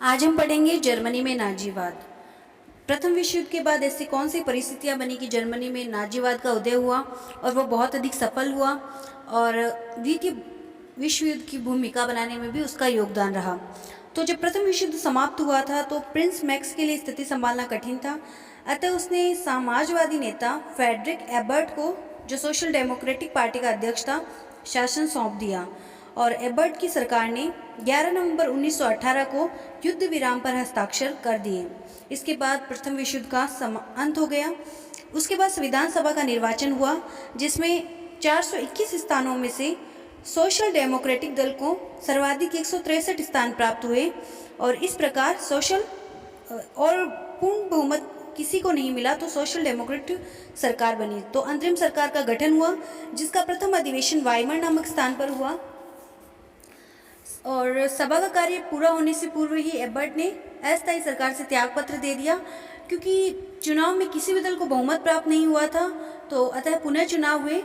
आज हम पढ़ेंगे जर्मनी में नाजीवाद। प्रथम विश्व युद्ध के बाद ऐसी कौन सी परिस्थितियां बनी कि जर्मनी में नाजीवाद का उदय हुआ और वो बहुत अधिक सफल हुआ और द्वितीय विश्व युद्ध की भूमिका बनाने में भी उसका योगदान रहा। तो जब प्रथम विश्व युद्ध समाप्त हुआ था तो प्रिंस मैक्स के लिए स्थिति संभालना कठिन था, अतः उसने समाजवादी नेता फ्रेडरिक एबर्ट को, जो सोशल डेमोक्रेटिक पार्टी का अध्यक्ष था, शासन सौंप दिया और एबर्ट की सरकार ने 11 नवंबर 1918 को युद्ध विराम पर हस्ताक्षर कर दिए। इसके बाद प्रथम विश्व युद्ध का अंत हो गया। उसके बाद संविधान सभा का निर्वाचन हुआ, जिसमें 421 स्थानों में से सोशल डेमोक्रेटिक दल को सर्वाधिक 163 स्थान प्राप्त हुए और इस प्रकार सोशल और पूर्ण बहुमत किसी को नहीं मिला तो सोशल डेमोक्रेटिक सरकार बनी। तो अंतरिम सरकार का गठन हुआ, जिसका प्रथम अधिवेशन वाइमर नामक स्थान पर हुआ और सभा का कार्य पूरा होने से पूर्व ही एबर्ट ने अस्थायी सरकार से त्यागपत्र दे दिया, क्योंकि चुनाव में किसी भी दल को बहुमत प्राप्त नहीं हुआ था। तो अतः पुनः चुनाव हुए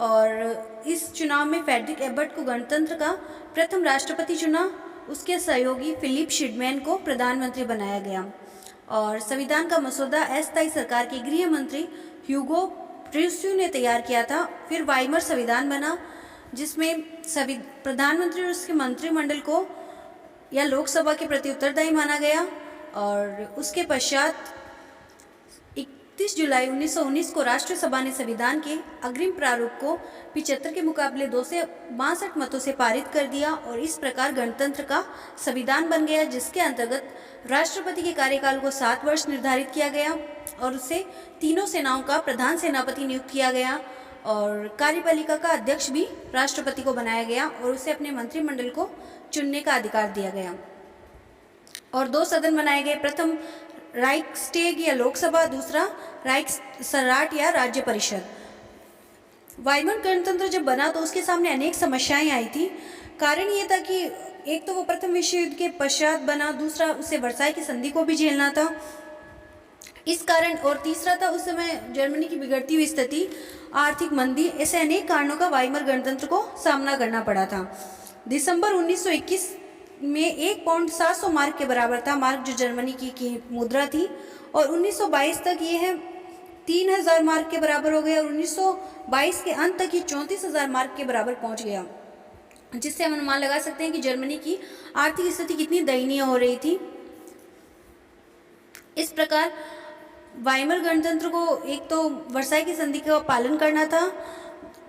और इस चुनाव में फ्रेडरिक एबर्ट को गणतंत्र का प्रथम राष्ट्रपति चुना। उसके सहयोगी फिलिप शिडमैन को प्रधानमंत्री बनाया गया और संविधान का मसौदा अस्थायी सरकार के गृह मंत्री ह्यूगो ट्रूस्यू ने तैयार किया था। फिर वाइमर संविधान बना, जिसमें प्रधानमंत्री और उसके मंत्रिमंडल को या लोकसभा के प्रति उत्तरदायी माना गया और उसके पश्चात 31 जुलाई 1919 को राष्ट्रीय सभा ने संविधान के अग्रिम प्रारूप को 75 के मुकाबले 262 मतों से पारित कर दिया और इस प्रकार गणतंत्र का संविधान बन गया, जिसके अंतर्गत राष्ट्रपति के कार्यकाल को 7 वर्ष निर्धारित किया गया और उसे तीनों सेनाओं का प्रधान सेनापति नियुक्त किया गया और कार्यपालिका का अध्यक्ष भी राष्ट्रपति को बनाया गया और उसे अपने मंत्रिमंडल को चुनने का अधिकार दिया गया और 2 सदन बनाए गए। प्रथम राइक्सटेग या लोकसभा, दूसरा राइक्सराट या राज्य परिषद। वाइमर गणतंत्र जब बना तो उसके सामने अनेक समस्याएं आई थी। कारण ये था कि एक तो वो प्रथम विश्व युद्ध के पश्चात बना, दूसरा उसे वर्साई की संधि को भी झेलना था इस कारण, और तीसरा था उस समय जर्मनी की बिगड़ती हुई स्थिति, आर्थिक मंदी। ऐसे अनेक कारणों का वाइमर गणतंत्र को सामना करना पड़ा था। दिसंबर 1921 में 1 पाउंड 700 मार्क के बराबर था, मार्क जो जर्मनी की मुद्रा थी, और 1922 तक ये है 3000 मार्क के बराबर हो गया और 1922 के अंत तक ये 34,000 मार्क के बराबर पहुंच गया, जिससे हम अनुमान लगा सकते हैं कि जर्मनी की आर्थिक स्थिति कितनी दयनीय हो रही थी। इस प्रकार वाइमर गणतंत्र को एक तो वर्साई की संधि का पालन करना था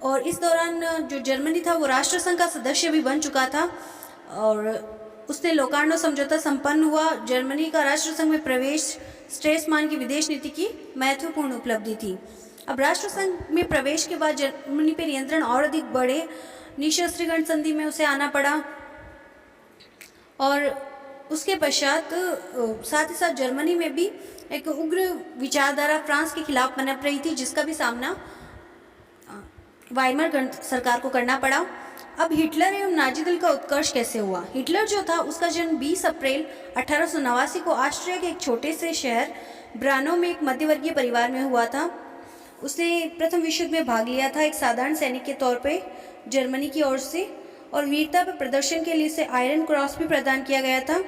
और इस दौरान जो जर्मनी था वो राष्ट्रसंघ का सदस्य भी बन चुका था और उसने लोकार्नो समझौता संपन्न हुआ। जर्मनी का राष्ट्रसंघ में प्रवेश स्ट्रेसमान की विदेश नीति की महत्वपूर्ण उपलब्धि थी। अब राष्ट्रसंघ में प्रवेश के बाद जर्मनी पर नियंत्रण और अधिक बढ़े, निशस्त्रीकरण संधि में उसे आना पड़ा और उसके पश्चात साथ ही साथ जर्मनी में भी एक उग्र विचारधारा फ्रांस के खिलाफ पनप रही थी, जिसका भी सामना वाइमर सरकार को करना पड़ा। अब हिटलर एवं नाजी दल का उत्कर्ष कैसे हुआ? हिटलर जो था उसका जन्म 20 अप्रैल 1889 को ऑस्ट्रिया के एक छोटे से शहर ब्रानो में एक मध्यवर्गीय परिवार में हुआ था। उसने प्रथम विश्व युद्ध में भाग लिया था एक साधारण सैनिक के तौर पे जर्मनी की ओर से, और वीरता पर प्रदर्शन के लिए इसे आयरन क्रॉस भी प्रदान किया गया था।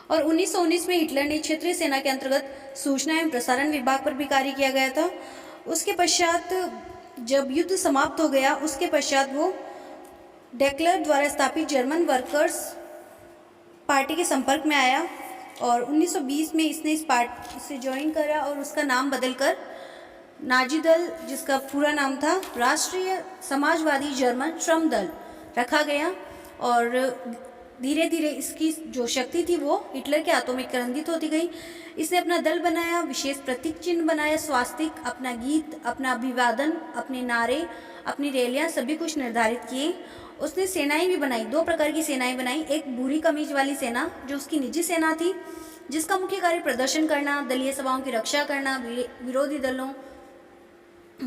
और 1919 में हिटलर ने क्षेत्रीय सेना के अंतर्गत सूचना एवं प्रसारण विभाग पर भी कार्य किया गया था। उसके पश्चात जब युद्ध समाप्त हो गया, उसके पश्चात वो डेक्लर द्वारा स्थापित जर्मन वर्कर्स पार्टी के संपर्क में आया और 1920 में इसने इस पार्टी से ज्वाइन करा और उसका नाम बदलकर नाजी दल, जिसका पूरा नाम था राष्ट्रीय समाजवादी जर्मन श्रम दल, रखा गया और धीरे धीरे इसकी जो शक्ति थी वो हिटलर के हाथों में करंदित होती गई। इसने अपना दल बनाया, विशेष प्रतीक चिन्ह बनाया, स्वास्तिक, अपना गीत, अपना अभिवादन, अपने नारे, अपनी रैलियां, सभी कुछ निर्धारित किए। उसने सेनाएं भी बनाई, 2 प्रकार की सेनाएं बनाई। एक भूरी कमीज वाली सेना जो उसकी निजी सेना थी, जिसका मुख्य कार्य प्रदर्शन करना, दलीय सभाओं की रक्षा करना, विरोधी दलों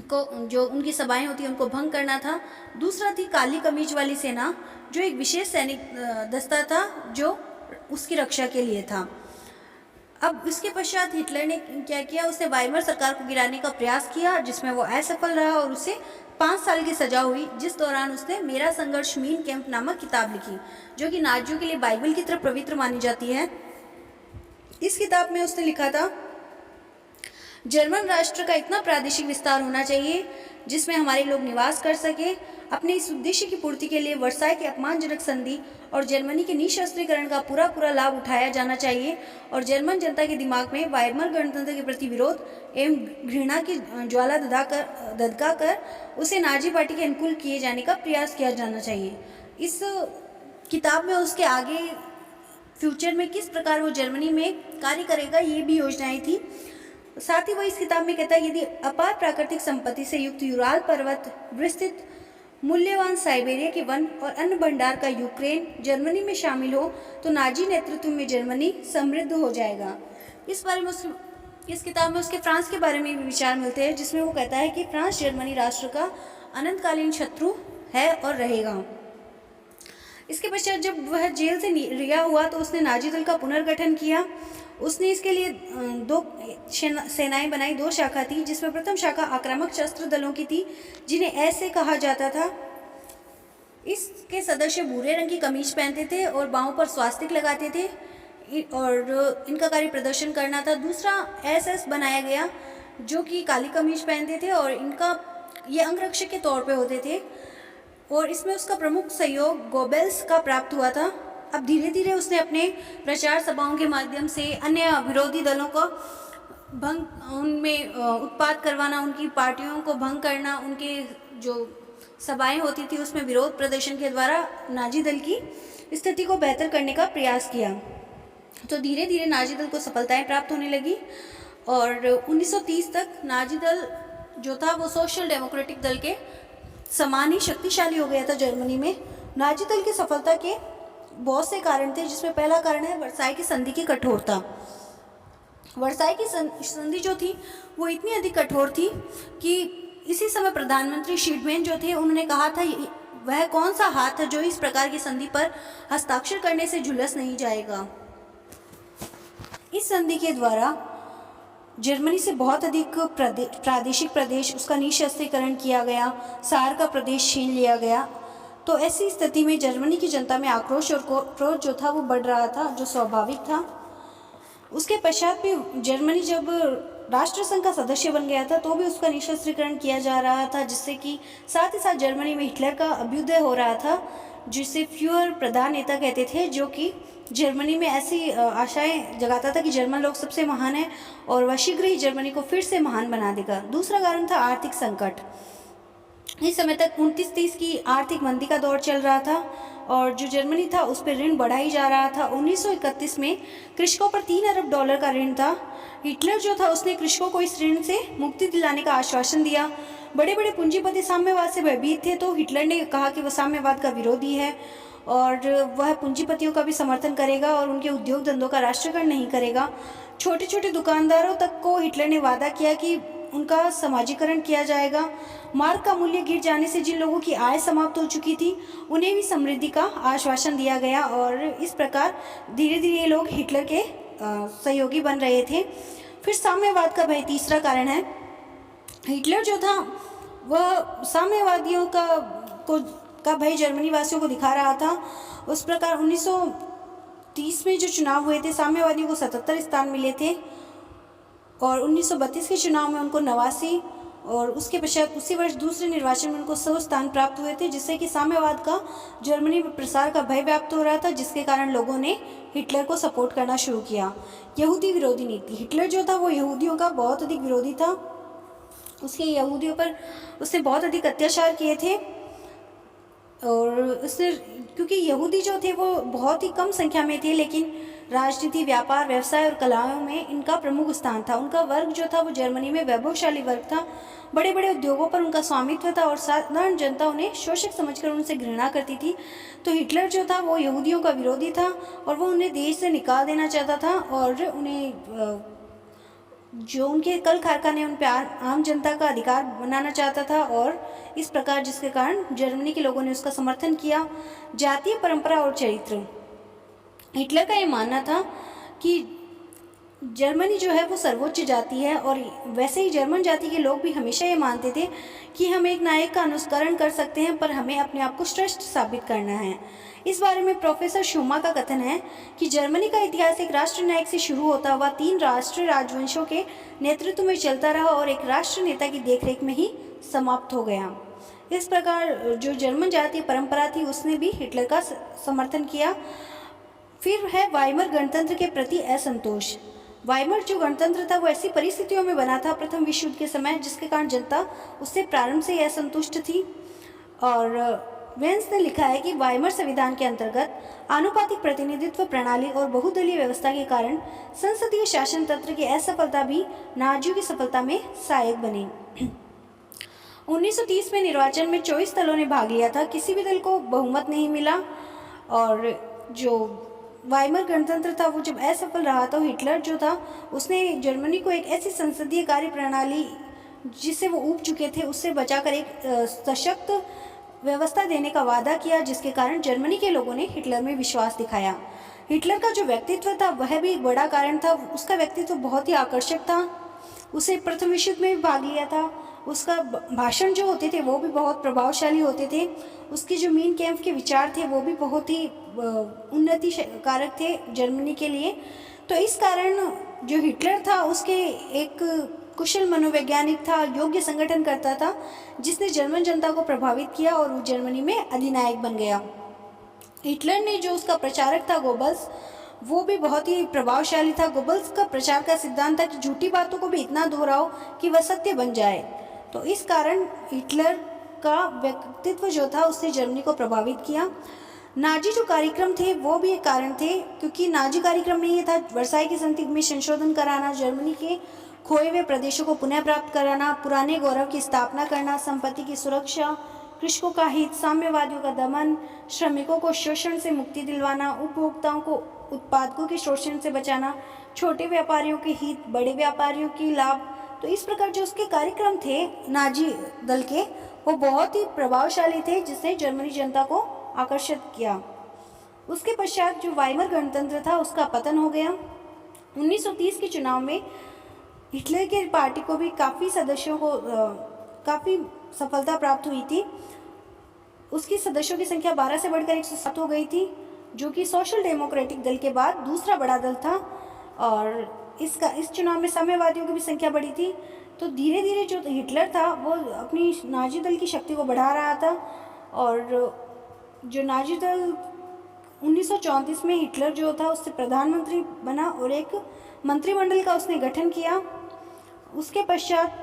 को जो उनकी सभाएं होती उनको भंग करना था। दूसरा थी काली कमीज वाली सेना, जो एक विशेष सैनिक दस्ता था जो उसकी रक्षा के लिए था। अब इसके पश्चात हिटलर ने क्या किया, उसने वाइमर सरकार को गिराने का प्रयास किया, जिसमें वो असफल रहा और उसे 5 साल की सज़ा हुई, जिस दौरान उसने मेरा संघर्ष मीन कैंप नामक किताब लिखी, जो कि नाज़ियों के लिए बाइबल की तरह पवित्र मानी जाती है। इस किताब में उसने लिखा था, जर्मन राष्ट्र का इतना प्रादेशिक विस्तार होना चाहिए जिसमें हमारे लोग निवास कर सके। अपने इस उद्देश्य की पूर्ति के लिए वर्साई की अपमानजनक संधि और जर्मनी के निःशस्त्रीकरण का पूरा लाभ उठाया जाना चाहिए और जर्मन जनता के दिमाग में वायमर गणतंत्र के प्रति विरोध एवं घृणा की ज्वाला दधका कर उसे नाजी पार्टी के अनुकूल किए जाने का प्रयास किया जाना चाहिए। इस किताब में उसके आगे फ्यूचर में किस प्रकार वो जर्मनी में कार्य करेगा ये भी योजनाएं थी। साथ ही वो इस किताब में कहता है, यदि अपार प्राकृतिक संपत्ति से युक्त यूराल पर्वत, विस्तृत मूल्यवान साइबेरिया के वन और अन्य भंडार का यूक्रेन जर्मनी में शामिल हो तो नाजी नेतृत्व में जर्मनी समृद्ध हो जाएगा। इस बारे में इस किताब में उसके फ्रांस के बारे में भी विचार मिलते हैं, जिसमें वो कहता है कि फ्रांस जर्मनी राष्ट्र का अनंतकालीन शत्रु है और रहेगा। इसके पश्चात जब वह जेल से रिहा हुआ तो उसने नाजी दल का पुनर्गठन किया। उसने इसके लिए 2 सेनाएं बनाई, 2 शाखा थी, जिसमें प्रथम शाखा आक्रामक शस्त्र दलों की थी, जिन्हें ऐसे कहा जाता था। इसके सदस्य भूरे रंग की कमीज पहनते थे और बाहों पर स्वास्तिक लगाते थे और इनका कार्य प्रदर्शन करना था। दूसरा SS बनाया गया, जो कि काली कमीज पहनते थे और इनका ये अंगरक्षक के तौर पे होते थे और इसमें उसका प्रमुख सहयोग गोबेल्स का प्राप्त हुआ था। अब धीरे धीरे उसने अपने प्रचार सभाओं के माध्यम से अन्य विरोधी दलों को उनमें उत्पात करवाना, उनकी पार्टियों को भंग करना, उनके जो सभाएं होती थी उसमें विरोध प्रदर्शन के द्वारा नाजी दल की स्थिति को बेहतर करने का प्रयास किया। तो धीरे धीरे नाजी दल को सफलताएं प्राप्त होने लगी और 1930 तक नाजी दल जो था वो सोशल डेमोक्रेटिक दल के समान ही शक्तिशाली हो गया था जर्मनी में। नाजी दल की सफलता के बहुत से कारण थे, जिसमें पहला कारण है वर्साई की संधि की कठोरता। वर्साई की संधि जो थी वो इतनी अधिक कठोर थी कि इसी समय प्रधानमंत्री शीडमैन जो थे उन्होंने कहा था, वह कौन सा हाथ है जो इस प्रकार की संधि पर हस्ताक्षर करने से झुलस नहीं जाएगा। इस संधि के द्वारा जर्मनी से बहुत अधिक प्रादेशिक प्रदेश उसका निःशस्त्रीकरण किया गया, सार का प्रदेश छीन लिया गया। तो ऐसी स्थिति में जर्मनी की जनता में आक्रोश और क्रोध जो था वो बढ़ रहा था, जो स्वाभाविक था। उसके पश्चात भी जर्मनी जब राष्ट्रसंघ का सदस्य बन गया था तो भी उसका निःशस्त्रीकरण किया जा रहा था, जिससे कि साथ ही साथ जर्मनी में हिटलर का अभ्युदय हो रहा था, जिसे फ्यूहर प्रधान नेता कहते थे, जो कि जर्मनी में ऐसी आशाएं जगाता था कि जर्मन लोग सबसे महान है और वह शीघ्र ही जर्मनी को फिर से महान बना देगा। दूसरा कारण था आर्थिक संकट। इस समय तक 29-30 की आर्थिक मंदी का दौर चल रहा था और जो जर्मनी था उस पर ऋण बढ़ा ही जा रहा था। 1931 में कृषकों पर $3 अरब का ऋण था। हिटलर जो था उसने कृषकों को इस ऋण से मुक्ति दिलाने का आश्वासन दिया। बड़े बड़े पूंजीपति साम्यवाद से भयभीत थे, तो हिटलर ने कहा कि वह साम्यवाद का विरोधी है और वह पूंजीपतियों का भी समर्थन करेगा और उनके उद्योग धंधों का राष्ट्रीयकरण नहीं करेगा। छोटे छोटे दुकानदारों तक को हिटलर ने वादा किया कि उनका समाजीकरण किया जाएगा। मार्ग का मूल्य गिर जाने से जिन लोगों की आय समाप्त हो चुकी थी उन्हें भी समृद्धि का आश्वासन दिया गया और इस प्रकार धीरे धीरे ये लोग हिटलर के सहयोगी बन रहे थे। फिर साम्यवाद का भय तीसरा कारण है। हिटलर जो था वह साम्यवादियों का भय जर्मनी वासियों को दिखा रहा था। उस प्रकार 1930 में जो चुनाव हुए थे साम्यवादियों को 77 स्थान मिले थे और 1932 के चुनाव में उनको 89 और उसके पश्चात उसी वर्ष दूसरे निर्वाचन में उनको 100 स्थान प्राप्त हुए थे, जिससे कि साम्यवाद का जर्मनी में प्रसार का भय व्याप्त हो रहा था, जिसके कारण लोगों ने हिटलर को सपोर्ट करना शुरू किया। यहूदी विरोधी नीति। हिटलर जो था वो यहूदियों का बहुत अधिक विरोधी था। उसके यहूदियों पर उसने बहुत अधिक अत्याचार किए थे और उसने क्योंकि यहूदी जो थे वो बहुत ही कम संख्या में थे, लेकिन राजनीति, व्यापार, व्यवसाय और कलाओं में इनका प्रमुख स्थान था। उनका वर्ग जो था वो जर्मनी में वैभवशाली वर्ग था। बड़े बड़े उद्योगों पर उनका स्वामित्व था और साधारण जनता उन्हें शोषक समझकर उनसे घृणा करती थी। तो हिटलर जो था वो यहूदियों का विरोधी था और वो उन्हें देश से निकाल देना चाहता था और उन्हें जो उनके कल कारखाने उन पर आम जनता का अधिकार बनाना चाहता था और इस प्रकार जिसके कारण जर्मनी के लोगों ने उसका समर्थन किया। जातीय परंपरा और चरित्र। हिटलर का ये मानना था कि जर्मनी जो है वो सर्वोच्च जाति है, और वैसे ही जर्मन जाति के लोग भी हमेशा ये मानते थे कि हम एक नायक का अनुकरण कर सकते हैं, पर हमें अपने आप को श्रेष्ठ साबित करना है। इस बारे में प्रोफेसर शूमा का कथन है कि जर्मनी का इतिहास एक राष्ट्र नायक से शुरू होता हुआ 3 राष्ट्रीय राजवंशों के नेतृत्व में चलता रहा और एक राष्ट्र नेता की देखरेख में ही समाप्त हो गया। इस प्रकार जो जर्मन जातीय परंपरा थी उसने भी हिटलर का समर्थन किया। फिर है वाइमर गणतंत्र के प्रति असंतोष। वाइमर जो गणतंत्र था वो ऐसी परिस्थितियों में बना था प्रथम विश्व युद्ध के समय, जिसके कारण जनता उससे प्रारंभ से ही असंतुष्ट थी। और वेंस ने लिखा है कि वाइमर संविधान के अंतर्गत आनुपातिक प्रतिनिधित्व प्रणाली और बहुदलीय व्यवस्था के कारण संसदीय शासन तंत्र की असफलता भी नाजियों की सफलता में सहायक बनी। 1930 में निर्वाचन में 24 दलों ने भाग लिया था, किसी भी दल को बहुमत नहीं मिला। और जो वाइमर गणतंत्र था वो जब असफल रहा तो हिटलर जो था उसने जर्मनी को एक ऐसी संसदीय कार्य प्रणाली जिससे वो ऊब चुके थे उससे बचाकर एक सशक्त व्यवस्था देने का वादा किया, जिसके कारण जर्मनी के लोगों ने हिटलर में विश्वास दिखाया। हिटलर का जो व्यक्तित्व था वह भी एक बड़ा कारण था। उसका व्यक्तित्व बहुत ही आकर्षक था। उसे प्रथम विश्व युद्ध में भी भाग लिया था। उसका भाषण जो होते थे वो भी बहुत प्रभावशाली होते थे। उसके जो मीन कैंप के विचार थे वो भी बहुत ही उन्नति कारक थे जर्मनी के लिए। तो इस कारण जो हिटलर था उसके एक कुशल मनोवैज्ञानिक था, योग्य संगठन करता था, जिसने जर्मन जनता को प्रभावित किया और वो जर्मनी में अधिनायक बन गया। हिटलर ने जो उसका प्रचारक था गोबल्स, वो भी बहुत ही प्रभावशाली था। गोबल्स का प्रचार का सिद्धांत था कि झूठी बातों को भी इतना दोहराओ कि वह सत्य बन जाए। तो इस कारण हिटलर का व्यक्तित्व जो था उसने जर्मनी को प्रभावित किया। नाजी जो कार्यक्रम थे वो भी एक कारण थे, क्योंकि नाजी कार्यक्रम में ये था वर्साई की संधि में संशोधन कराना, जर्मनी के खोए हुए प्रदेशों को पुनः प्राप्त कराना, पुराने गौरव की स्थापना करना, संपत्ति की सुरक्षा, कृषकों का हित, साम्यवादियों का दमन, श्रमिकों को शोषण से मुक्ति दिलवाना, उपभोक्ताओं को उत्पादकों के शोषण से बचाना, छोटे व्यापारियों के हित, बड़े व्यापारियों की लाभ। तो इस प्रकार जो उसके कार्यक्रम थे नाजी दल के वो बहुत ही प्रभावशाली थे, जिसने जर्मनी जनता को आकर्षित किया। उसके पश्चात जो वाइमर गणतंत्र था उसका पतन हो गया। 1930 के चुनाव में हिटलर के पार्टी को भी काफ़ी सदस्यों को काफ़ी सफलता प्राप्त हुई थी। उसकी सदस्यों की संख्या 12 से बढ़कर 107 हो गई थी, जो कि सोशल डेमोक्रेटिक दल के बाद दूसरा बड़ा दल था। और इस चुनाव में साम्यवादियों की भी संख्या बढ़ी थी। तो धीरे धीरे जो हिटलर था वो अपनी नाजी दल की शक्ति को बढ़ा रहा था। और जो नाजी दल 1934 में हिटलर जो था उससे प्रधानमंत्री बना और एक मंत्रिमंडल का उसने गठन किया। उसके पश्चात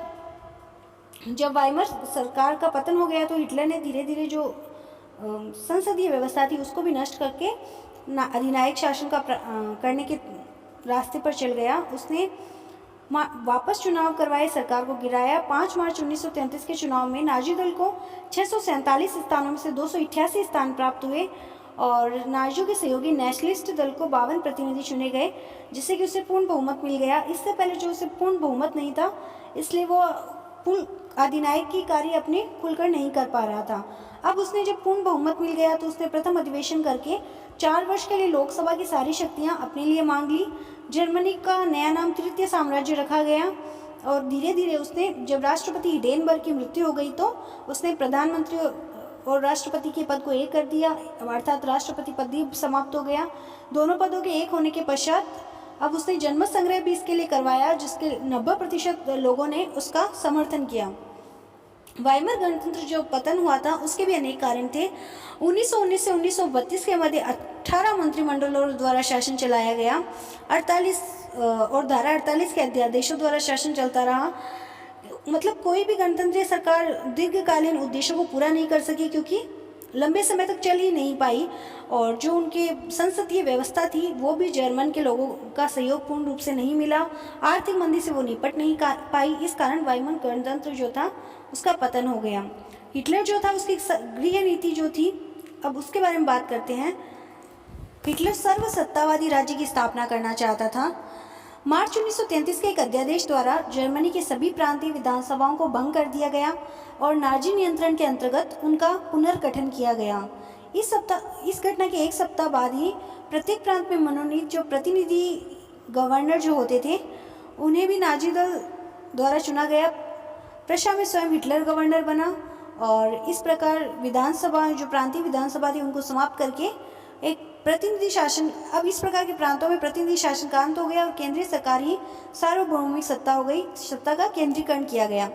जब वाइमर सरकार का पतन हो गया तो हिटलर ने धीरे धीरे जो संसदीय व्यवस्था थी उसको भी नष्ट करके अधिनायक शासन का करने के रास्ते पर चल गया। उसने वापस चुनाव करवाए, सरकार को गिराया। 5 मार्च 1933 के चुनाव में नाजी दल को 647 स्थानों में से 288 स्थान प्राप्त हुए और नाजियों के सहयोगी नेशनलिस्ट दल को 52 प्रतिनिधि चुने गए, जिससे कि उसे पूर्ण बहुमत मिल गया। इससे पहले जो उसे पूर्ण बहुमत नहीं था, इसलिए वो पूर्ण अधिनायक की कार्य अपने खुलकर नहीं कर पा रहा था। अब उसने जब पूर्ण बहुमत मिल गया तो उसने प्रथम अधिवेशन करके 4 वर्ष के लिए लोकसभा की सारी शक्तियां अपने लिए मांग ली। जर्मनी का नया नाम तृतीय साम्राज्य रखा गया और धीरे धीरे उसने जब राष्ट्रपति हिडेनबर्ग की मृत्यु हो गई तो उसने प्रधानमंत्री और राष्ट्रपति के पद को एक कर दिया, अर्थात राष्ट्रपति पद भी समाप्त हो गया। दोनों पदों के एक होने के पश्चात अब उसने जनमत संग्रह भी इसके लिए करवाया, जिसके 90% लोगों ने उसका समर्थन किया। वाइमर गणतंत्र जो पतन हुआ था उसके भी अनेक कारण थे। 1919 से 1932 के मध्य 18 मंत्रिमंडलों द्वारा शासन चलाया गया। 48 और धारा 48 के अध्यादेशों द्वारा शासन चलता रहा। मतलब कोई भी गणतंत्रीय सरकार दीर्घकालीन उद्देश्यों को पूरा नहीं कर सकी, क्योंकि लंबे समय तक चल ही नहीं पाई। और जो उनके संसदीय व्यवस्था थी वो भी जर्मन के लोगों का सहयोग पूर्ण रूप से नहीं मिला। आर्थिक मंदी से वो निपट नहीं पाई। इस कारण वाइमर गणतंत्र जो था उसका पतन हो गया। हिटलर जो था उसकी गृह नीति जो थी, अब उसके बारे में बात करते हैं। हिटलर सर्वसत्तावादी राज्य की स्थापना करना चाहता था। मार्च 1933 के एक अध्यादेश द्वारा जर्मनी के सभी प्रांतीय विधानसभाओं को भंग कर दिया गया और नाजी नियंत्रण के अंतर्गत उनका पुनर्गठन किया गया। इस घटना के एक सप्ताह बाद ही प्रत्येक प्रांत में मनोनीत जो प्रतिनिधि गवर्नर जो होते थे उन्हें भी नाजी दल द्वारा चुना गया। प्रशा में स्वयं हिटलर गवर्नर बना और इस प्रकार विधानसभा जो प्रांतीय विधानसभा थी उनको समाप्त करके एक प्रतिनिधि शासन, अब इस प्रकार के प्रांतों में प्रतिनिधि शासन का अंत हो गया और केंद्रीय सरकार ही सार्वभौमिक सत्ता हो गई, सत्ता का केंद्रीकरण किया गया।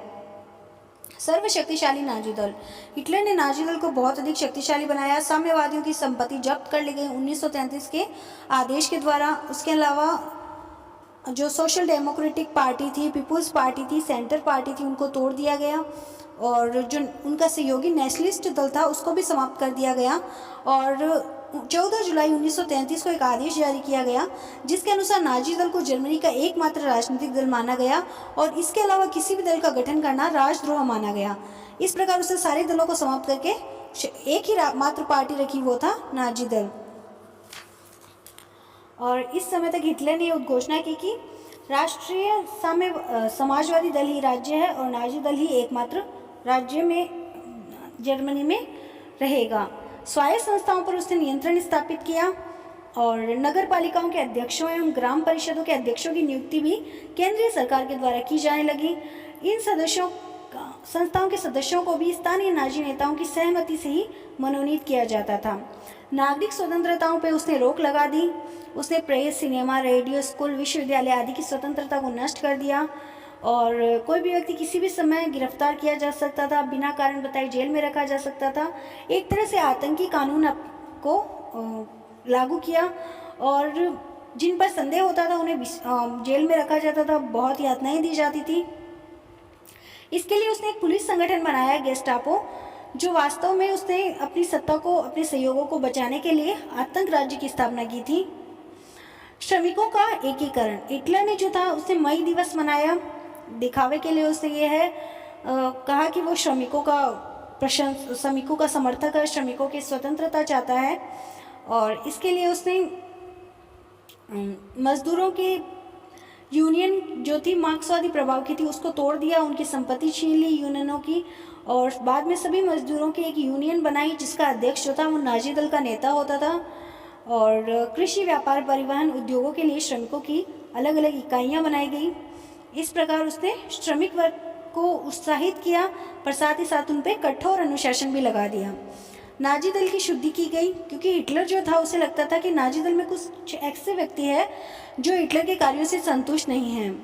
सर्वशक्तिशाली नाजी दल, हिटलर ने नाजी दल को बहुत अधिक शक्तिशाली बनाया। साम्यवादियों की संपत्ति जब्त कर ली गई 1933 के आदेश के द्वारा। उसके अलावा जो सोशल डेमोक्रेटिक पार्टी थी, पीपुल्स पार्टी थी, सेंटर पार्टी थी, उनको तोड़ दिया गया और जो उनका सहयोगी नेशनलिस्ट दल था उसको भी समाप्त कर दिया गया। और 14 जुलाई 1933 को एक आदेश जारी किया गया जिसके अनुसार नाजी दल को जर्मनी का एकमात्र राजनीतिक दल माना गया और इसके अलावा किसी भी दल का गठन करना राजद्रोह माना गया। इस प्रकार उसने सारे दलों को समाप्त करके एक ही मात्र पार्टी रखी, वो था नाजी दल। और इस समय तक हिटलर ने उद्घोषणा की कि राष्ट्रीय समाजवादी दल ही राज्य है और नाजी दल ही एकमात्र राज्य में जर्मनी में रहेगा। स्वायत्त संस्थाओं पर उसने नियंत्रण स्थापित किया और नगर पालिकाओं के अध्यक्षों एवं ग्राम परिषदों के अध्यक्षों की नियुक्ति भी केंद्रीय सरकार के द्वारा की जाने लगी। इन संस्थाओं के सदस्यों को भी स्थानीय नाजी नेताओं की सहमति से ही मनोनीत किया जाता था। नागरिक स्वतंत्रताओं पर उसने रोक लगा दी। उसने प्रेस, सिनेमा, रेडियो, स्कूल, विश्वविद्यालय आदि की स्वतंत्रता को नष्ट कर दिया और कोई भी व्यक्ति किसी भी समय गिरफ्तार किया जा सकता था, बिना कारण बताए जेल में रखा जा सकता था। एक तरह से आतंकी कानून को लागू किया और जिन पर संदेह होता था उन्हें जेल में रखा जाता था, बहुत यातनाएं दी जाती थी। इसके लिए उसने एक पुलिस संगठन बनाया, गेस्टापो, जो वास्तव में उसने अपनी सत्ता को, अपने सहयोगों को बचाने के लिए आतंक राज्य की स्थापना की थी। श्रमिकों का एकीकरण, हिटलर ने जो था उसने मई दिवस मनाया, दिखावे के लिए उसने ये है कहा कि वो श्रमिकों का समर्थक है, श्रमिकों की स्वतंत्रता चाहता है और इसके लिए उसने मजदूरों की यूनियन जो थी मार्क्सवादी प्रभाव की थी उसको तोड़ दिया, उनकी संपत्ति छीन ली यूनियनों की और बाद में सभी मजदूरों की एक यूनियन बनाई जिसका अध्यक्ष जो था वो नाजी दल का नेता होता था। और कृषि, व्यापार, परिवहन, उद्योगों के लिए श्रमिकों की अलग अलग इकाइयाँ बनाई गई। इस प्रकार उसने श्रमिक वर्ग को उत्साहित किया पर साथ ही साथ उन पर कठोर अनुशासन भी लगा दिया। नाजी दल की शुद्धि की गई क्योंकि हिटलर जो था उसे लगता था कि नाजी दल में कुछ ऐसे व्यक्ति है जो हिटलर के कार्यों से संतुष्ट नहीं हैं,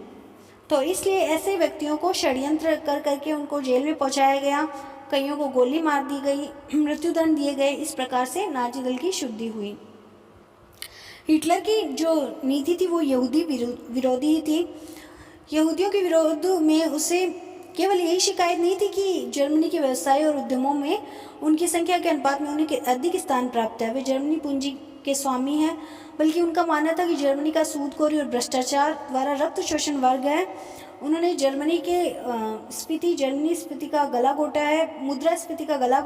तो इसलिए ऐसे व्यक्तियों को षड्यंत्र कर करके उनको जेल में पहुंचाया गया, कईयों को गोली मार दी गई, मृत्युदंड दिए गए। इस प्रकार से नाजी दल की शुद्धि हुई। हिटलर की जो नीति थी वो यहूदी विरोधी ही थी। यहूदियों के विरोध में उसे केवल यही शिकायत नहीं थी कि जर्मनी के व्यवसाय और उद्यमों में उनकी संख्या के अनुपात में उन्हें अधिक स्थान प्राप्त है, वे जर्मनी पूंजी के स्वामी हैं, बल्कि उनका मानना था कि जर्मनी का सूदखोरी और भ्रष्टाचार द्वारा रक्त शोषण वर्ग है। उन्होंने जर्मनी स्फीति का गला घोटा है, मुद्रास्फीति का गला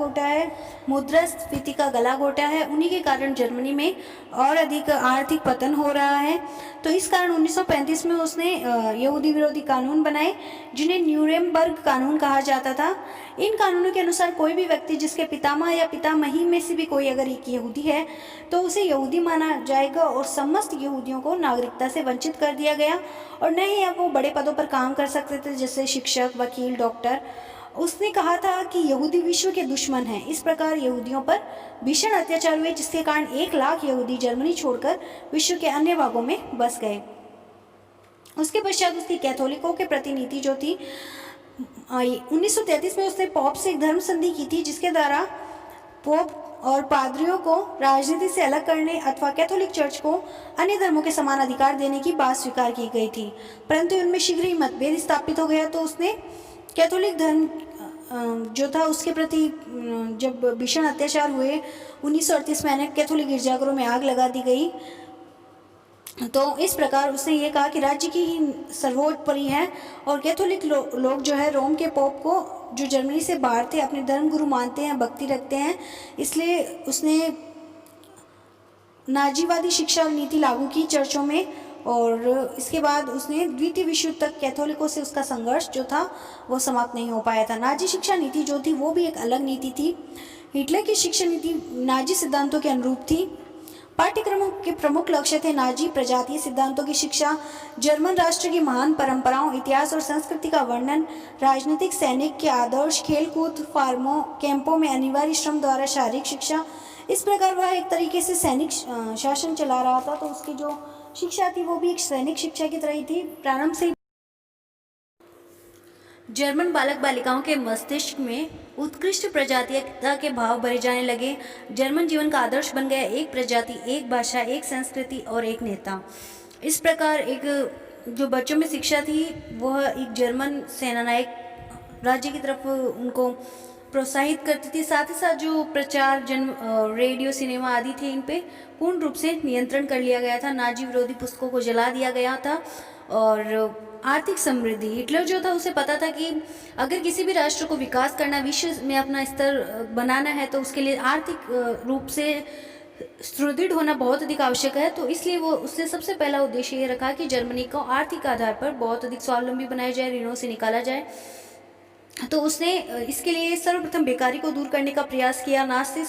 घोटा है। उन्हीं के कारण जर्मनी में और अधिक आर्थिक पतन हो रहा है। तो इस कारण 1935 में उसने यहूदी विरोधी कानून बनाए जिन्हें न्यूरेमबर्ग कानून कहा जाता था। इन कानूनों के अनुसार कोई भी व्यक्ति जिसके पितामह या पितामही में से भी कोई अगर एक यहूदी है तो उसे यहूदी माना जाएगा और समस्त यहूदियों को नागरिकता से वंचित कर दिया गया और न ही अब वो बड़े पदों पर काम कर सकते थे जैसे शिक्षक, वकील, डॉक्टर। उसने कहा था कि यहूदी विश्व के दुश्मन हैं। इस प्रकार यहूदियों पर भीषण अत्याचार हुए जिसके कारण 1 लाख यहूदी जर्मनी छोड़कर विश्व के अन्य भागों में बस गए। उसके पश्चात उसकी कैथोलिकों के प्रति नीति जो थी 1933 में उसने पोप से एक धर्म संधि की थी जिसके द्वारा पोप और पादरियों को राजनीति से अलग करने अथवा कैथोलिक चर्च को अन्य धर्मों के समान अधिकार देने की बात स्वीकार की गई थी, परंतु इनमें शीघ्र ही मतभेद स्थापित हो गया। तो उसने कैथोलिक धर्म जो था उसके प्रति जब भीषण अत्याचार हुए 1938 में अनेक कैथोलिक गिरजाघरों में आग लगा दी गई। तो इस प्रकार उसने ये कहा कि राज्य की ही सर्वोपरि है और कैथोलिक लोग जो है रोम के पोप को जो जर्मनी से बाहर थे अपने धर्म गुरु मानते हैं, भक्ति रखते हैं, इसलिए उसने नाजीवादी शिक्षा नीति लागू की चर्चों में। और इसके बाद उसने द्वितीय विश्व युद्ध तक कैथोलिकों से उसका संघर्ष जो था वो समाप्त नहीं हो पाया था। नाजी शिक्षा नीति जो थी वो भी एक अलग नीति थी। हिटलर की शिक्षा नीति नाजी सिद्धांतों के अनुरूप थी। पाठ्यक्रमों के प्रमुख लक्ष्य थे नाजी प्रजातीय सिद्धांतों की शिक्षा, जर्मन राष्ट्र की महान परंपराओं, इतिहास और संस्कृति का वर्णन, राजनीतिक सैनिक के आदर्श, खेलकूद, फार्मों कैंपों में अनिवार्य श्रम द्वारा शारीरिक शिक्षा। इस प्रकार वह एक तरीके से सैनिक शासन चला रहा था, तो उसकी जो शिक्षा थी वो भी एक सैनिक शिक्षा की तरह ही थी। प्रारंभ से जर्मन बालक बालिकाओं के मस्तिष्क में उत्कृष्ट प्रजातीयता के भाव भरे जाने लगे। जर्मन जीवन का आदर्श बन गया एक प्रजाति, एक भाषा, एक संस्कृति और एक नेता। इस प्रकार एक जो बच्चों में शिक्षा थी वह एक जर्मन सेनानायक राज्य की तरफ उनको प्रोत्साहित करती थी। साथ ही साथ जो प्रचार रेडियो, सिनेमा आदि थे, इन पे पूर्ण रूप से नियंत्रण कर लिया गया था। नाजी विरोधी पुस्तकों को जला दिया गया था। और आर्थिक समृद्धि, हिटलर जो था उसे पता था कि अगर किसी भी राष्ट्र को विकास करना, विश्व में अपना स्तर बनाना है, तो उसके लिए आर्थिक रूप से सुदृढ़ होना बहुत अधिक आवश्यक है। तो इसलिए वो उसने सबसे पहला उद्देश्य ये रखा कि जर्मनी को आर्थिक आधार पर बहुत अधिक स्वावलंबी बनाया जाए, ऋणों से निकाला जाए। तो उसने इसके लिए सर्वप्रथम बेकारी को दूर करने का प्रयास किया। नाज़ी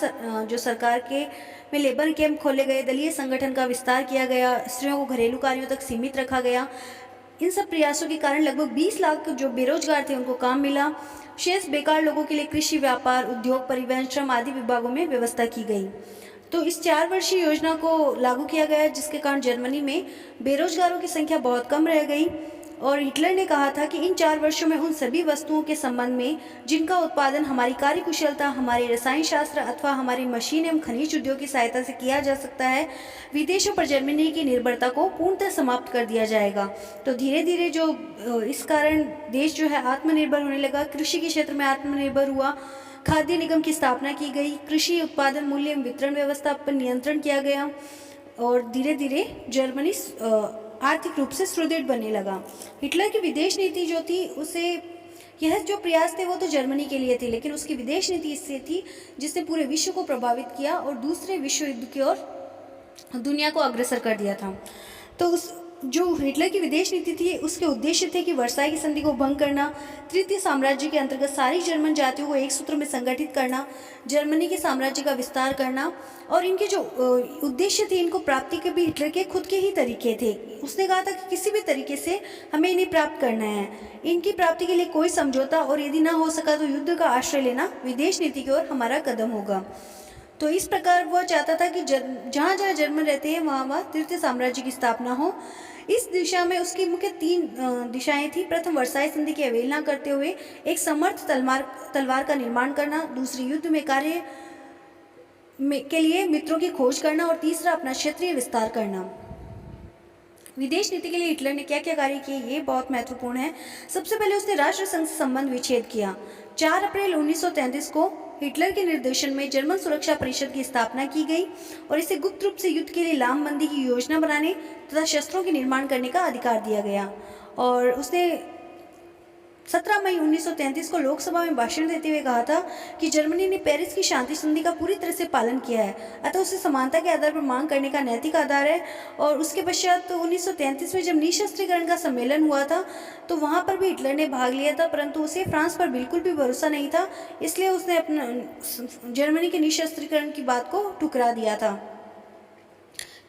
जो सरकार के में लेबर कैंप खोले गए, दलीय संगठन का विस्तार किया गया, स्त्रियों को घरेलू कार्यों तक सीमित रखा गया। इन सब प्रयासों के कारण लगभग 20 लाख जो बेरोजगार थे उनको काम मिला। शेष बेकार लोगों के लिए कृषि, व्यापार, उद्योग, परिवहन, श्रम आदि विभागों में व्यवस्था की गई। तो इस 4 वर्षीय योजना को लागू किया गया, जिसके कारण जर्मनी में बेरोजगारों की संख्या बहुत कम रह गई। और हिटलर ने कहा था कि इन 4 वर्षों में उन सभी वस्तुओं के संबंध में जिनका उत्पादन हमारी कार्यकुशलता, हमारे रसायन शास्त्र अथवा हमारे मशीन एवं खनिज उद्योग की सहायता से किया जा सकता है, विदेशों पर जर्मनी की निर्भरता को पूर्णतः समाप्त कर दिया जाएगा। तो धीरे धीरे जो इस कारण देश जो है आत्मनिर्भर होने लगा। कृषि के क्षेत्र में आत्मनिर्भर हुआ, खाद्य निगम की स्थापना की गई, कृषि उत्पादन मूल्य एवं वितरण व्यवस्था पर नियंत्रण किया गया और धीरे धीरे जर्मनी आर्थिक रूप से सुदृढ़ बनने लगा। हिटलर की विदेश नीति जो थी उसे यह जो प्रयास थे वो तो जर्मनी के लिए थे, लेकिन उसकी विदेश नीति इससे थी जिसने पूरे विश्व को प्रभावित किया और दूसरे विश्व युद्ध की ओर दुनिया को अग्रसर कर दिया था। तो उस जो हिटलर की विदेश नीति थी उसके उद्देश्य थे कि वर्साई की संधि को भंग करना, तृतीय साम्राज्य के अंतर्गत सारी जर्मन जातियों को एक सूत्र में संगठित करना, जर्मनी के साम्राज्य का विस्तार करना। और इनके जो उद्देश्य थे इनको प्राप्ति के भी हिटलर के खुद के ही तरीके थे। उसने कहा था कि किसी भी तरीके से हमें इन्हें प्राप्त करना है, इनकी प्राप्ति के लिए कोई समझौता और यदि ना हो सका तो युद्ध का आश्रय लेना विदेश नीति की ओर हमारा कदम होगा। तो इस प्रकार वह चाहता था कि जहाँ जहाँ जर्मन रहते हैं वहाँ वहाँ तृतीय साम्राज्य की स्थापना हो। इस दिशा में उसकी मुख्य 3 दिशाएं थी। प्रथम, वर्साई संधि की अवहेलना करते हुए एक समर्थ तलवार का निर्माण करना, दूसरी, युद्ध में कार्य के लिए मित्रों की खोज करना और तीसरा, अपना क्षेत्रीय विस्तार करना। विदेश नीति के लिए हिटलर ने क्या क्या कार्य किए ये बहुत महत्वपूर्ण है। सबसे पहले उसने राष्ट्रसंघ से संबंध विच्छेद किया। 4 अप्रैल 1933 को हिटलर के निर्देशन में जर्मन सुरक्षा परिषद की स्थापना की गई और इसे गुप्त रूप से युद्ध के लिए लामबंदी की योजना बनाने तथा शस्त्रों के निर्माण करने का अधिकार दिया गया। और उसने 17 मई 1933 को लोकसभा में भाषण देते हुए कहा था कि जर्मनी ने पेरिस की शांति संधि का पूरी तरह से पालन किया है, अतः उसे समानता के आधार पर मांग करने का नैतिक आधार है। और उसके पश्चात 1933 में जब निशस्त्रीकरण का सम्मेलन हुआ था तो वहाँ पर भी हिटलर ने भाग लिया था, परंतु उसे फ्रांस पर बिल्कुल भी भरोसा नहीं था, इसलिए उसने अपना जर्मनी के निशस्त्रीकरण की बात को ठुकरा दिया था,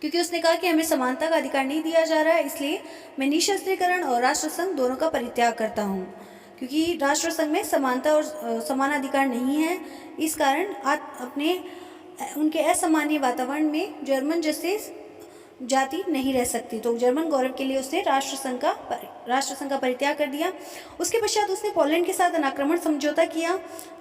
क्योंकि उसने कहा कि हमें समानता का अधिकार नहीं दिया जा रहा है, इसलिए मैं निशस्त्रीकरण और राष्ट्रसंघ दोनों का परित्याग करता हूँ, क्योंकि राष्ट्रसंघ में समानता और समान अधिकार नहीं है। इस कारण अपने उनके असामान्य वातावरण में जर्मन जैसे जाति नहीं रह सकती। तो जर्मन गौरव के लिए उसने राष्ट्रसंघ का परित्याग कर दिया। उसके पश्चात उसने पोलैंड के साथ अनाक्रमण समझौता किया।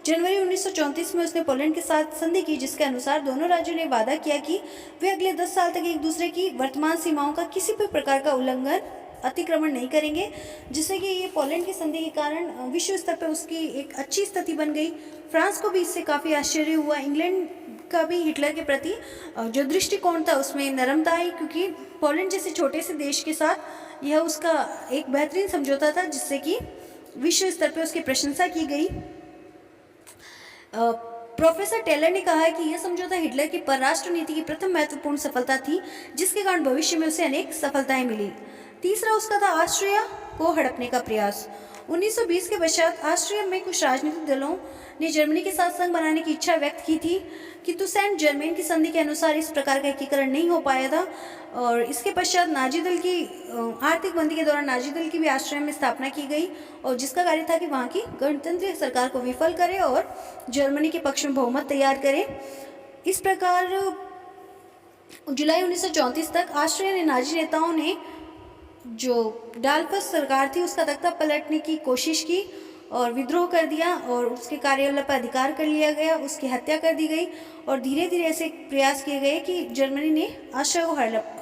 जनवरी 1934 में उसने पोलैंड के साथ संधि की, जिसके अनुसार दोनों राज्यों ने वादा किया कि वे अगले 10 साल तक एक दूसरे की वर्तमान सीमाओं का किसी भी प्रकार का उल्लंघन, अतिक्रमण नहीं करेंगे, जिससे कि ये पोलैंड की संधि के कारण विश्व स्तर पर उसकी एक अच्छी स्थिति बन गई। फ्रांस को भी इससे काफ़ी आश्चर्य हुआ। इंग्लैंड का भी हिटलर के प्रति जो दृष्टिकोण था उसमें नरमता आई, क्योंकि पोलैंड जैसे छोटे से देश के साथ यह उसका एक बेहतरीन समझौता था, जिससे कि विश्व स्तर पर उसकी प्रशंसा की गई। प्रोफेसर टेलर ने कहा है कि यह समझौता हिटलर की परराष्ट्र नीति की प्रथम महत्वपूर्ण सफलता थी, जिसके कारण भविष्य में उसे अनेक सफलताएं मिली। तीसरा उसका था ऑस्ट्रिया को हड़पने का प्रयास। 1920 के पश्चात ऑस्ट्रिया में कुछ राजनीतिक दलों ने जर्मनी के साथ संघ बनाने की इच्छा व्यक्त की थी, किंतु सेंट जर्मेन की संधि के अनुसार इस प्रकार का एकीकरण नहीं हो पाया था। और इसके पश्चात नाजी दल की आर्थिक मंदी के दौरान नाजी दल की भी ऑस्ट्रिया में स्थापना की गई, और जिसका कार्य था कि वहाँ की गणतंत्र सरकार को विफल करे और जर्मनी के पक्ष में बहुमत तैयार करे। इस प्रकार जुलाई 1934 तक ऑस्ट्रिया ने नाजी नेताओं ने जो डालफस सरकार थी उसका तख्ता पलटने की कोशिश की और विद्रोह कर दिया, और उसके कार्यालय पर अधिकार कर लिया गया, उसकी हत्या कर दी गई, और धीरे धीरे ऐसे प्रयास किए गए कि जर्मनी ने ऑस्ट्रिया को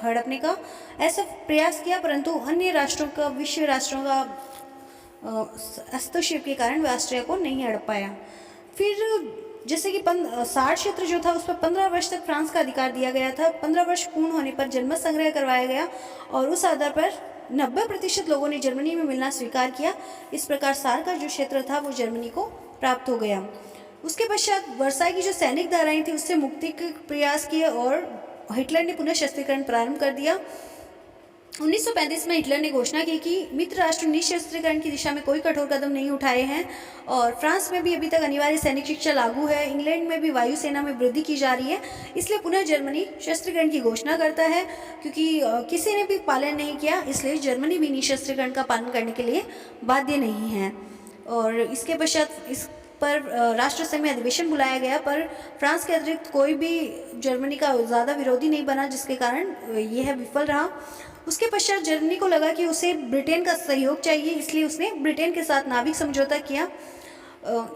हड़पने का ऐसा प्रयास किया, परंतु अन्य राष्ट्रों का, विश्व राष्ट्रों का हस्तक्षेप के कारण वह ऑस्ट्रिया को नहीं हड़प पाया। फिर जैसे कि 60 क्षेत्र जो था उस पर 15 वर्ष तक फ्रांस का अधिकार दिया गया था। 15 वर्ष पूर्ण होने पर जनमत संग्रह करवाया गया और उस आधार पर 90% लोगों ने जर्मनी में मिलना स्वीकार किया। इस प्रकार सार का जो क्षेत्र था वो जर्मनी को प्राप्त हो गया। उसके पश्चात वर्साई की जो सैनिक धाराएं थी उससे मुक्ति के प्रयास किए और हिटलर ने पुनः शस्त्रीकरण प्रारंभ कर दिया। 1935 में हिटलर ने घोषणा की कि मित्र राष्ट्र निशस्त्रीकरण की दिशा में कोई कठोर कदम नहीं उठाए हैं, और फ्रांस में भी अभी तक अनिवार्य सैनिक शिक्षा लागू है। इंग्लैंड में भी वायुसेना में वृद्धि की जा रही है, इसलिए पुनः जर्मनी शस्त्रीकरण की घोषणा करता है। क्योंकि किसी ने भी पालन नहीं किया, इसलिए जर्मनी भी निशस्त्रीकरण का पालन करने के लिए बाध्य नहीं है। और इसके पश्चात इस पर राष्ट्रसंघ में अधिवेशन बुलाया गया, पर फ्रांस के अतिरिक्त कोई भी जर्मनी का ज़्यादा विरोधी नहीं बना, जिसके कारण यह विफल रहा। उसके पश्चात जर्मनी को लगा कि उसे ब्रिटेन का सहयोग चाहिए, इसलिए उसने ब्रिटेन के साथ नाविक समझौता किया।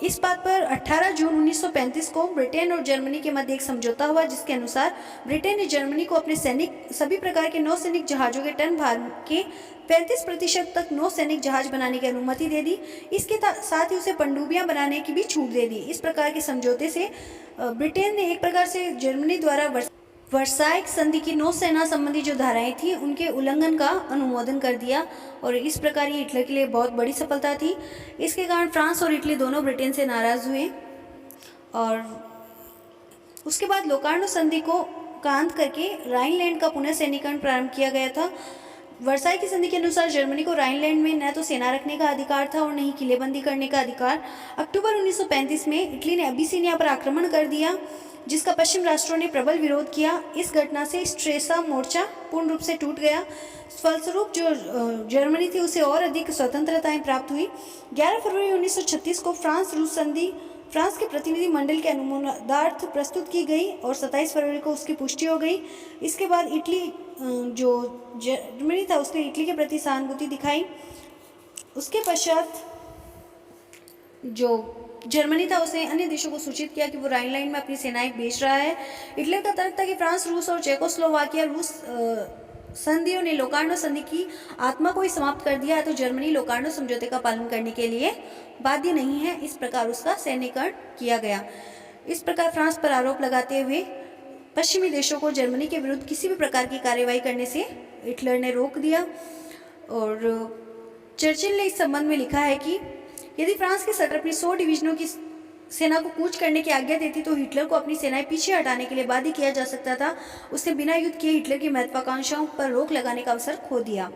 इस बात पर 18 जून 1935 को ब्रिटेन और जर्मनी के मध्य एक समझौता हुआ, जिसके अनुसार ब्रिटेन ने जर्मनी को अपने सभी प्रकार के नौसैनिक जहाज़ों के टन भार के 35% तक नौसैनिक जहाज बनाने की अनुमति दे दी। इसके साथ ही उसे पनडुब्बियां बनाने की भी छूट दे दी। इस प्रकार के समझौते से ब्रिटेन ने एक प्रकार से जर्मनी द्वारा वर्साई संधि की नौसेना संबंधी जो धाराएं थी उनके उल्लंघन का अनुमोदन कर दिया, और इस प्रकार ये हिटलर के लिए बहुत बड़ी सफलता थी। इसके कारण फ्रांस और इटली दोनों ब्रिटेन से नाराज़ हुए, और उसके बाद लोकार्नो संधि का अंत करके राइनलैंड का पुनः सैनिकरण प्रारंभ किया गया था। वर्साई की संधि के अनुसार जर्मनी को राइनलैंड में न तो सेना रखने का अधिकार था और न ही किलेबंदी करने का अधिकार। अक्टूबर 1935 में इटली ने अबिसिनिया पर आक्रमण कर दिया, जिसका पश्चिम राष्ट्रों ने प्रबल विरोध किया। इस घटना से स्ट्रेसा मोर्चा पूर्ण रूप से टूट गया। फलस्वरूप जो जर्मनी थी उसे और अधिक स्वतंत्रताएं प्राप्त हुई। 11 फरवरी 1936 को फ्रांस रूस संधि फ्रांस के प्रतिनिधि मंडल के अनुमोदनार्थ प्रस्तुत की गई और 27 फरवरी को उसकी पुष्टि हो गई। इसके बाद इटली जो जर्मनी था उसने इटली के प्रति सहानुभूति दिखाई। उसके पश्चात जो जर्मनी था उसने अन्य देशों को सूचित किया कि वो राइनलैंड में अपनी सेनाएं भेज रहा है। हिटलर का तर्क था कि फ्रांस, रूस और चेकोस्लोवाकिया रूस संधियों ने लोकार्नो संधि की आत्मा को ही समाप्त कर दिया है, तो जर्मनी लोकार्नो समझौते का पालन करने के लिए बाध्य नहीं है। इस प्रकार उसका सैन्यकरण किया गया। इस प्रकार फ्रांस पर आरोप लगाते हुए पश्चिमी देशों को जर्मनी के विरुद्ध किसी भी प्रकार की कार्रवाई करने से हिटलर ने रोक दिया। और चर्चिल ने इस संबंध में लिखा है कि यदि फ्रांस की सरकार अपनी 100 डिवीजनों की सेना को कूच करने की आज्ञा देती तो हिटलर को अपनी सेनाएं पीछे हटाने के लिए बाध्य किया जा सकता था। उसने बिना युद्ध किए हिटलर की महत्वाकांक्षाओं पर रोक लगाने का अवसर खो दिया।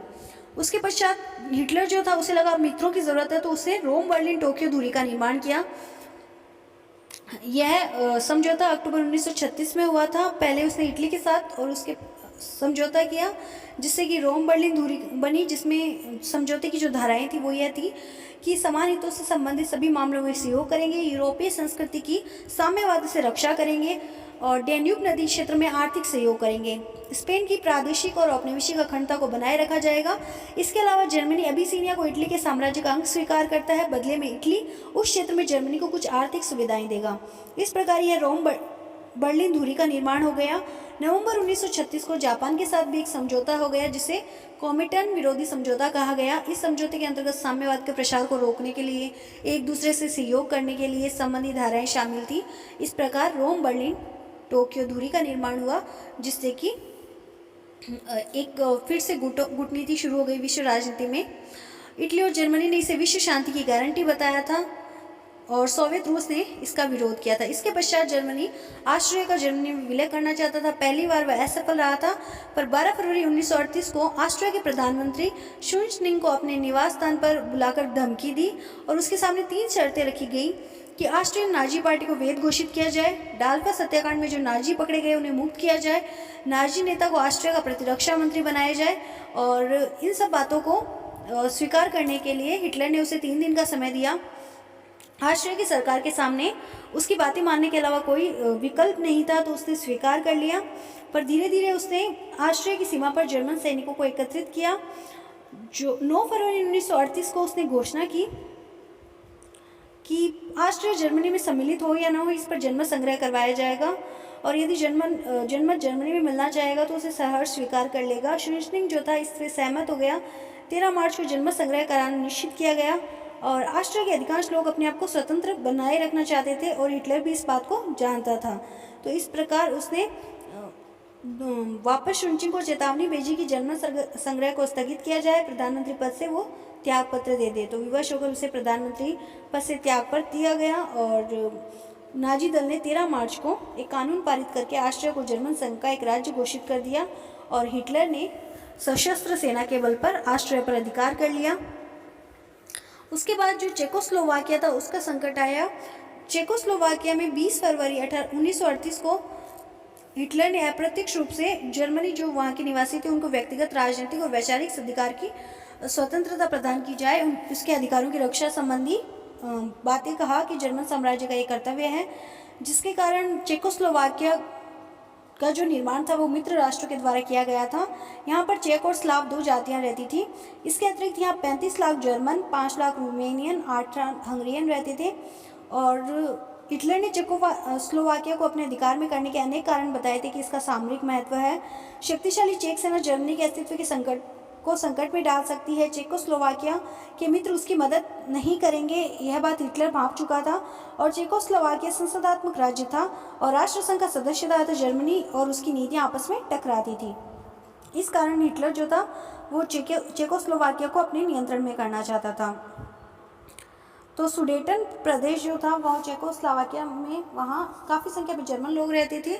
उसके पश्चात हिटलर जो था उसे लगा मित्रों की जरूरत है, तो उसने रोम, बर्लिन, टोक्यो दूरी का निर्माण किया। यह समझौता अक्टूबर 1936 में हुआ था। पहले उसने इटली के साथ और उसके समझौता किया, जिससे कि रोम बर्लिन दूरी बनी, जिसमें समझौते की जो धाराएं थी वो यह थी कि समान हितों से संबंधित सभी मामलों में सहयोग करेंगे, यूरोपीय संस्कृति की साम्यवाद से रक्षा करेंगे और डैन्यूब नदी क्षेत्र में आर्थिक सहयोग करेंगे। स्पेन की प्रादेशिक और औपनिवेशिक अखंडता को बनाए रखा जाएगा। इसके अलावा जर्मनी अबिसिनिया को इटली के साम्राज्य का अंग स्वीकार करता है। बदले में इटली उस क्षेत्र में जर्मनी को कुछ आर्थिक सुविधाएं देगा। इस प्रकार यह रोम बर्लिन दूरी का निर्माण हो गया। नवंबर 1936 को जापान के साथ भी एक समझौता हो गया, जिसे कॉमिटन विरोधी समझौता कहा गया। इस समझौते के अंतर्गत साम्यवाद के प्रसार को रोकने के लिए, एक दूसरे से सहयोग करने के लिए संबंधित धाराएं शामिल थी। इस प्रकार रोम, बर्लिन, टोक्यो दूरी का निर्माण हुआ, जिससे कि एक फिर से कूटनीति शुरू हो गई विश्व राजनीति में। इटली और जर्मनी ने इसे विश्व शांति की गारंटी बताया था। और सोवियत रूस ने इसका विरोध किया था। इसके पश्चात जर्मनी ऑस्ट्रिया का जर्मनी में विलय करना चाहता था। पहली बार वह असफल रहा था, पर 12 फरवरी 1938 को ऑस्ट्रिया के प्रधानमंत्री शुन्शनिंग को अपने निवास स्थान पर बुलाकर धमकी दी और उसके सामने 3 शर्तें रखी गई कि ऑस्ट्रियन नाजी पार्टी को वैध घोषित किया जाए, डालफस हत्याकांड में जो नाजी पकड़े गए उन्हें मुक्त किया जाए, नाजी नेता को ऑस्ट्रिया का प्रतिरक्षा मंत्री बनाया जाए। और इन सब बातों को स्वीकार करने के लिए हिटलर ने उसे 3 दिन का समय दिया। ऑस्ट्रिया की सरकार के सामने उसकी बातें मानने के अलावा कोई विकल्प नहीं था, तो उसने स्वीकार कर लिया। पर धीरे धीरे उसने ऑस्ट्रिया की सीमा पर जर्मन सैनिकों को एकत्रित किया। जो 9 फरवरी 1938 को उसने घोषणा की कि ऑस्ट्रिया जर्मनी में सम्मिलित हो या ना हो, इस पर जनमत संग्रह करवाया जाएगा और यदि जनमत जर्मनी में मिलना चाहेगा तो उसे सहर्ष स्वीकार कर लेगा। शुन्शनिंग जो था इससे सहमत हो गया। 13 मार्च को जनमत संग्रह कराना निश्चित किया गया और ऑस्ट्रिया के अधिकांश लोग अपने आप को स्वतंत्र बनाए रखना चाहते थे और हिटलर भी इस बात को जानता था। तो इस प्रकार उसने वापस शुन्शनिंग को चेतावनी भेजी कि जनमत संग्रह को स्थगित किया जाए, प्रधानमंत्री पद से वो त्याग पत्र दे दे। तो विवश होकर उसे प्रधानमंत्री पद से त्याग पत्र दिया गया और नाजी दल ने 13 मार्च को एक कानून पारित करके ऑस्ट्रिया को जर्मन संघ का एक राज्य घोषित कर दिया और हिटलर ने सशस्त्र सेना के बल पर ऑस्ट्रिया पर अधिकार कर लिया। उसके बाद जो चेकोस्लोवाकिया था उसका संकट आया। चेकोस्लोवाकिया में 20 फरवरी 1938 को हिटलर ने अप्रत्यक्ष रूप से जर्मनी जो वहाँ के निवासी थे उनको व्यक्तिगत राजनीतिक और वैचारिक अधिकार की स्वतंत्रता प्रदान की जाए, उसके अधिकारों की रक्षा संबंधी बातें कहा कि जर्मन साम्राज्य का ये कर्तव्य है, जिसके कारण चेकोस्लोवाकिया का जो निर्माण था वो मित्र राष्ट्रों के द्वारा किया गया था। यहाँ पर चेक और स्लाव 2 जातियाँ रहती थी। इसके अतिरिक्त यहाँ 35 lakh German, 5 lakh Romanian, 8 Hungarian रहते थे। और हिटलर ने चेकोस्लोवाकिया को अपने अधिकार में करने के अनेक कारण बताए थे कि इसका सामरिक महत्व है। शक्तिशाली चेक सेना जर्मनी के अस्तित्व के संकट में डाल सकती है। चेकोस्लोवाकिया के मित्र उसकी मदद नहीं करेंगे, यह बात हिटलर भांप चुका था और चेकोस्लोवाकिया संसदात्मक राज्य था और राष्ट्रसंघ का सदस्य था, तो जर्मनी और उसकी नीतियां आपस में टकराती थी। इस कारण हिटलर जो था वो चेकोस्लोवाकिया को अपने नियंत्रण में करना चाहता था। तो सुडेटन प्रदेश जो था वह चेकोस्लोवाकिया में, वहाँ काफ़ी संख्या में जर्मन लोग रहते थे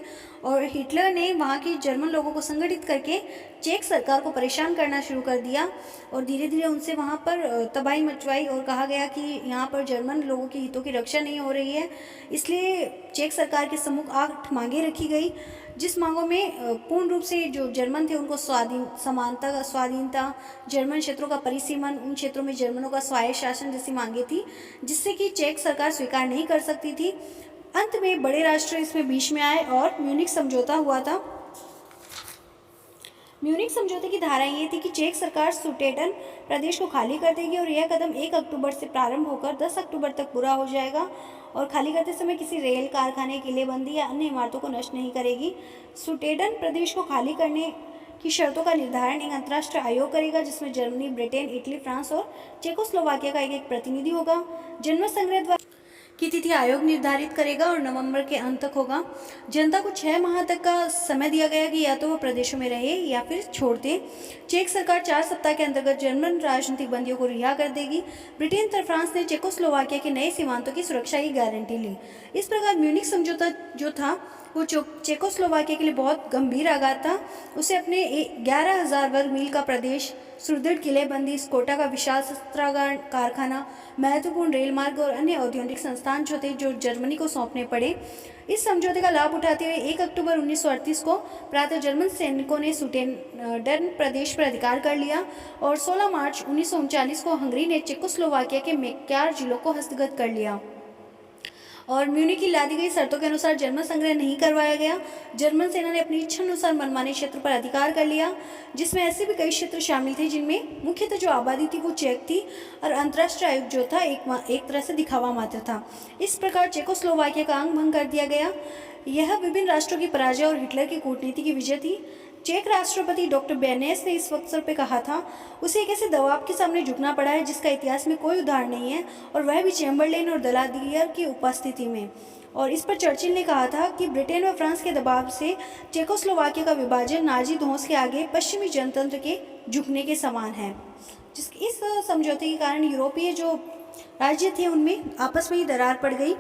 और हिटलर ने वहाँ की जर्मन लोगों को संगठित करके चेक सरकार को परेशान करना शुरू कर दिया और धीरे धीरे उनसे वहाँ पर तबाही मचवाई और कहा गया कि यहाँ पर जर्मन लोगों के हितों की रक्षा नहीं हो रही है। इसलिए चेक सरकार के सम्मुख 8 मांगें रखी गई, जिस मांगों में पूर्ण रूप से जो जर्मन थे उनको स्वाधीनता, जर्मन क्षेत्रों का परिसीमन, उन क्षेत्रों में जर्मनों का स्वायत्त शासन जैसी मांगें थी, जिससे कि चेक सरकार स्वीकार नहीं कर सकती थी। अंत में बड़े राष्ट्र इसमें बीच में आए और म्यूनिख समझौता हुआ था। म्यूनिख समझौते की धारा ये थी कि चेक सरकार सुडेटन प्रदेश को खाली कर देगी और यह कदम 1 अक्टूबर से प्रारंभ होकर 10 अक्टूबर तक पूरा हो जाएगा और खाली करते समय किसी रेल, कारखाने, किलेबंदी या अन्य इमारतों को नष्ट नहीं करेगी। सुडेटन प्रदेश को खाली करने की शर्तों का निर्धारण एक अंतर्राष्ट्रीय आयोग करेगा, जिसमें जर्मनी, ब्रिटेन, इटली, फ्रांस और चेकोस्लोवाकिया का एक प्रतिनिधि होगा। जनमत संग्रह द्वारा की तिथि आयोग निर्धारित करेगा और नवंबर के अंत तक होगा। जनता को 6 माह तक का समय दिया गया कि या तो वो प्रदेशों में रहे या फिर छोड़ दे। चेक सरकार 4 सप्ताह के अंतर्गत जर्मन राजनीतिक बंदियों को रिहा कर देगी। ब्रिटेन तथा फ्रांस ने चेकोस्लोवाकिया के नए सीमांतों की सुरक्षा की गारंटी ली। इस प्रकार म्यूनिख समझौता जो था वो चेकोस्लोवाकिया के लिए बहुत गंभीर आघात था। उसे अपने 11,000 वर्ग मील का प्रदेश, सुदृढ़ किलेबंदी, स्कोटा का विशाल शस्त्रागार कारखाना, महत्वपूर्ण रेल मार्ग और अन्य औद्योगिक संस्थान जो थे जो जर्मनी को सौंपने पड़े। इस समझौते का लाभ उठाते हुए 1 अक्टूबर 1938 को प्रातः जर्मन सैनिकों ने सुडेटन प्रदेश पर अधिकार कर लिया और 16 मार्च 1939 को हंगरी ने चेकोस्लोवाकिया के मेक्यार जिलों को हस्तगत कर लिया और म्यूनिख की लादी गई शर्तों के अनुसार जर्मन संग्रह नहीं करवाया गया। जर्मन सेना ने अपनी इच्छा अनुसार मनमाने क्षेत्र पर अधिकार कर लिया, जिसमें ऐसे भी कई क्षेत्र शामिल थे जिनमें मुख्यतः जो आबादी थी वो चेक थी और अंतर्राष्ट्रीय आयोग जो था एक तरह से दिखावा मात्र था। इस प्रकार चेकोस्लोवाकिया का अंग भंग कर दिया गया। यह विभिन्न राष्ट्रों की पराजय और हिटलर की कूटनीति की विजय थी। चेक राष्ट्रपति डॉक्टर बेनेस ने इस अवसर पर कहा था, उसे एक ऐसे दबाव के सामने झुकना पड़ा है जिसका इतिहास में कोई उदाहरण नहीं है और वह भी चैम्बरलेन और दलादियर की उपस्थिति में। और इस पर चर्चिल ने कहा था कि ब्रिटेन व फ्रांस के दबाव से चेकोस्लोवाकिया का विभाजन नाजी ध्वंस के आगे पश्चिमी जनतंत्र के झुकने के समान है। इस समझौते के कारण यूरोपीय जो राज्य थे उनमें आपस में ही दरार पड़ गई।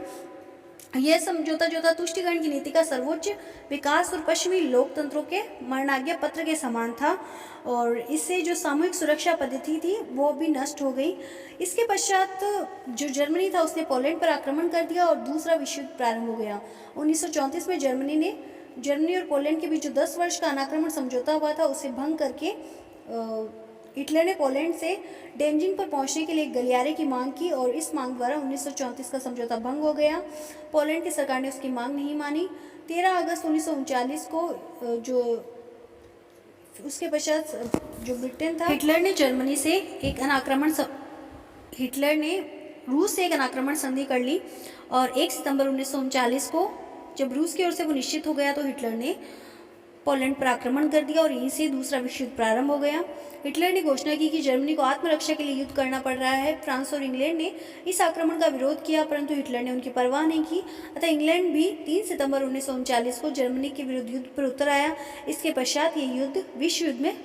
यह समझौता जो था तुष्टिकरण की नीति का सर्वोच्च विकास और पश्चिमी लोकतंत्रों के मरणाज्ञा पत्र के समान था, और इससे जो सामूहिक सुरक्षा पद्धति थी वो भी नष्ट हो गई। इसके पश्चात जो जर्मनी था उसने पोलैंड पर आक्रमण कर दिया और दूसरा विश्व युद्ध प्रारंभ हो गया। 1934 में जर्मनी और पोलैंड के बीच जो 10 वर्ष का अनाक्रमण समझौता हुआ था उसे भंग करके हिटलर ने पोलैंड से डेंजिंग पर पहुंचने के लिए एक गलियारे की मांग की, और इस मांग द्वारा 1934 का समझौता भंग हो गया। पोलैंड की सरकार ने उसकी मांग नहीं मानी। 13 अगस्त 1939 को जो उसके पश्चात जो ब्रिटेन था, हिटलर ने रूस से एक अनाक्रमण संधि कर ली, और 1 सितंबर 1939 को जब रूस की ओर से वो निश्चित हो गया तो हिटलर ने पोलैंड पर आक्रमण कर दिया और यहीं से दूसरा विश्व युद्ध प्रारंभ हो गया। हिटलर ने घोषणा की कि जर्मनी को आत्मरक्षा के लिए युद्ध करना पड़ रहा है। फ्रांस और इंग्लैंड ने इस आक्रमण का विरोध किया, परंतु हिटलर ने उनकी परवाह नहीं की। अतः इंग्लैंड भी 3 सितंबर 1939 को जर्मनी के विरुद्ध युद्ध पर उतर आया। इसके पश्चात ये युद्ध विश्व युद्ध में